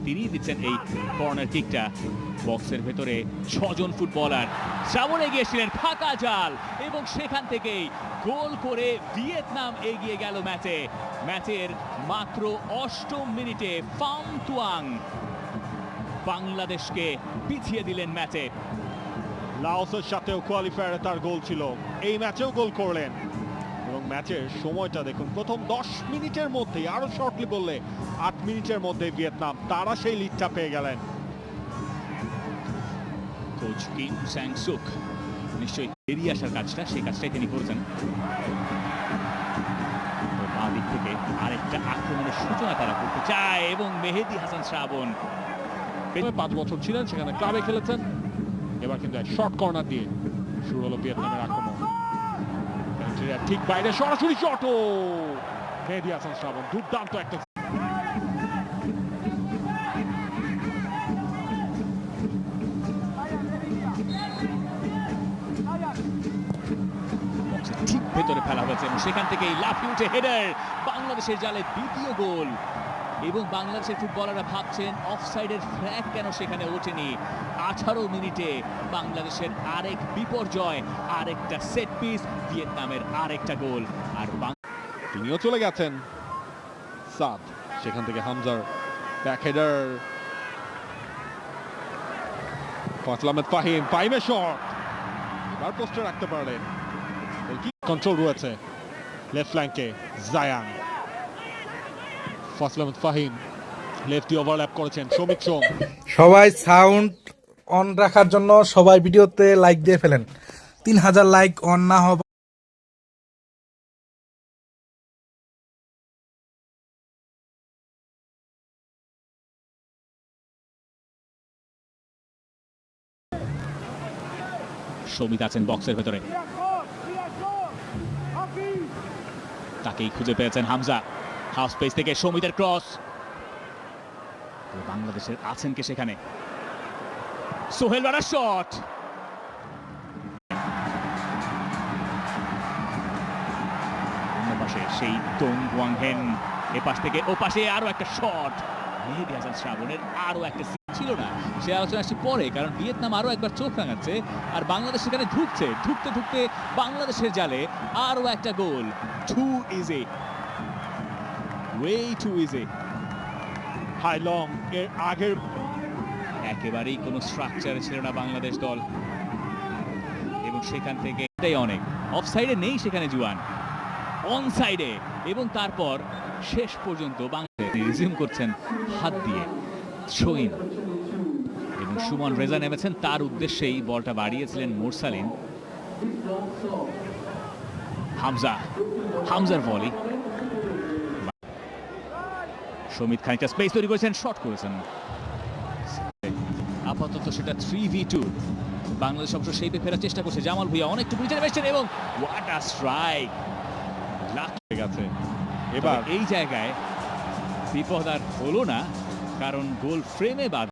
তিনি দিচ্ছেন এই কর্নার কিকটা। বক্সের ভেতরে 6 জন ফুটবলার, শ্রাবণ এগিয়েছিলেন, ফাঁকা জাল এবং সেখান থেকেই গোল করে ভিয়েতনাম এগিয়ে গেল ম্যাচের মাত্র 8ম মিনিটে ফাম তুয়াং বাংলাদেশকে পিছিয়ে দিলেন ম্যাচে। লাওসের সাথেও কোয়ালিফায়ারে তার গোল ছিল, এই ম্যাচেও গোল করলেন এবং ম্যাচের সময়টা দেখুন, প্রথম 10 মিনিটের মধ্যেই, আরো শর্টলি বললে 8 মিনিটের মধ্যে ভিয়েতনাম তারা সেই লিডটা পেয়ে গেলেন। কোচ কিম স্যাং সুক নিশ্চয়ই বেরিয়ে আসার কাজটা, সেই কাজটাই তিনি করেছেন। বাঁ দিক থেকে আরেকটা আক্রমণের সূচনা তারা করতে চায় এবং মেহেদী হাসান শ্রাবণ 5 বছর ছিলেন সেখানে, ক্লাবে খেলেছেন। এবার কিন্তু এক শর্ট কর্নার দিয়ে শুরু হলো ভিয়েতনামের আক্রমণ। ঠিক বাইরে সরাসরি শট, ও মেহেদী হাসান শ্রাবণ দুর্দান্ত একটা। ঠিক ভেতরে ফেলা হয়েছে এবং সেখান থেকে লাফিয়ে উঠে হেডার, বাংলাদেশের জালে দ্বিতীয় গোল। এবং বাংলাদেশের ফুটবলাররা ভাবছেন অফসাইডের ফ্ল্যাগ কেন সেখানে ওঠেনি। 18 মিনিটে বাংলাদেশের আরেক বিপর্যয়, আরেকটা সেট পিস, ভিয়েতনামের আরেকটা গোল। আর তিনিও চলে গেছেন সাদ, সেখান থেকে হামজার ব্যাক হেডার, ফজল আহমেদ ফাহিমের শট, এবার পোস্টে রাখতে পারলেন। কন্ট্রোল রয়েছে লেফট ফ্ল্যাঙ্কে, জায়ান, ফজল আহমেদ ফাহিম লেফটি ওভারল্যাপ করেছেন, সৌমিক সোম। সবাই সাউন্ড অন রাখার জন্য সবাই ভিডিওতে লাইক দিয়ে ফেলেন। 3000 লাইক অন না হবে সমিত আছেন বক্সের ভেতরে, তাকেই খুঁজে পেয়েছেন হামজা। হাফ স্পেস থেকে সমিতের ক্রস, বাংলাদেশের আছেন কে সেখানে, সোহেল রানার শট, অন্য পাশে সেই দং গুয়াংহেন, এপাশ থেকে ও পাশে আরো একটা শট। মেহেদী হাসান শ্রাবণের আরো একটা ছিল না, সে আলোচনা আসছে পরে, কারণ ভিয়েতনাম আরো একবার চোখ রাঙাচ্ছে আর বাংলাদেশ সেখানে ঢুকতে বাংলাদেশের জালে আরো একটা goal. Too easy, way too easy. Hai Long এর আগের একেবারেই কোনো স্ট্রাকচার ছিল না বাংলাদেশ দল এবং সেখান থেকে এটাই অনেক। অফসাইডে নেই সেখানে জুয়ান, অন সাইডে, এবং তারপর শেষ পর্যন্ত বাংলাদেশ রিজিউম করছেন হাত দিয়ে শহীন এবং সুমন রেজা নেমেছেন, তার উদ্দেশ্যেই বলটা বাড়িয়েছিলেন মুরসালিন। হামজার ভলি, সমিত খানিকটা স্পেস তৈরি করেছেন, শট করেছেন। আপাতত সেটা 3v2, বাংলাদেশ অবশ্য সেইপে ফেরার চেষ্টা করছে। জামাল ভুঁইয়া অনেকটুকু নিচে নেমেছেন এবং হোয়াট আ স্ট্রাইক, হয়ে গেছে। এবার এই জায়গায় বিপদ আর হলো না, কারণ গোল ফ্রেমে বাদ